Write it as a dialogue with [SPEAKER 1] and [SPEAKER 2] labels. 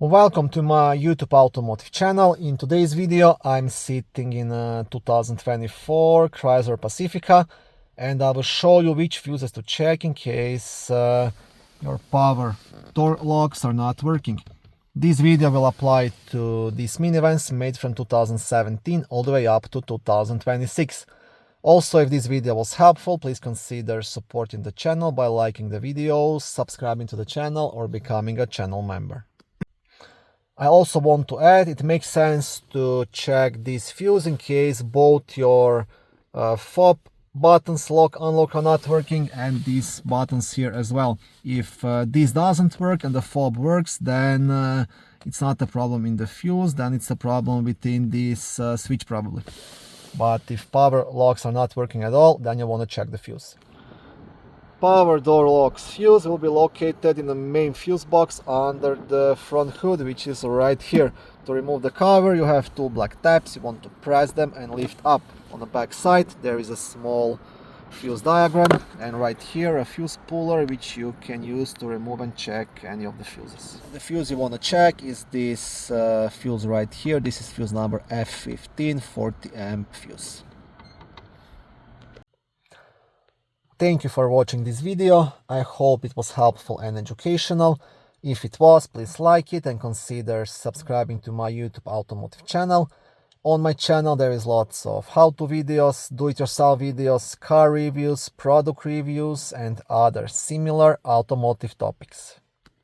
[SPEAKER 1] Welcome to my YouTube automotive channel. In today's video I'm sitting in a 2024 Chrysler Pacifica and I will show you which fuses to check in case your power door locks are not working. This video will apply to these minivans made from 2017 all the way up to 2026. Also, if this video was helpful, please consider supporting the channel by liking the videos, subscribing to the channel or becoming a channel member. I also want to add, it makes sense to check this fuse in case both your fob buttons lock unlock are not working and these buttons here as well. If this doesn't work and the fob works, then it's not a problem in the fuse, then it's a problem within this switch probably. But if power locks are not working at all, then you want to check the fuse. Power door locks fuse will be located in the main fuse box under the front hood, which is right here. To remove the cover, you have two black tabs. You want to press them and lift up. On the back side, there is a small fuse diagram, and right here a fuse puller which you can use to remove and check any of the fuses. The fuse you want to check is this fuse right here. This is fuse number F15 40 amp fuse. Thank you for watching this video. I hope it was helpful and educational. If it was, please like it and consider subscribing to my YouTube automotive channel. On my channel there is lots of how-to videos, do-it-yourself videos, car reviews, product reviews and other similar automotive topics.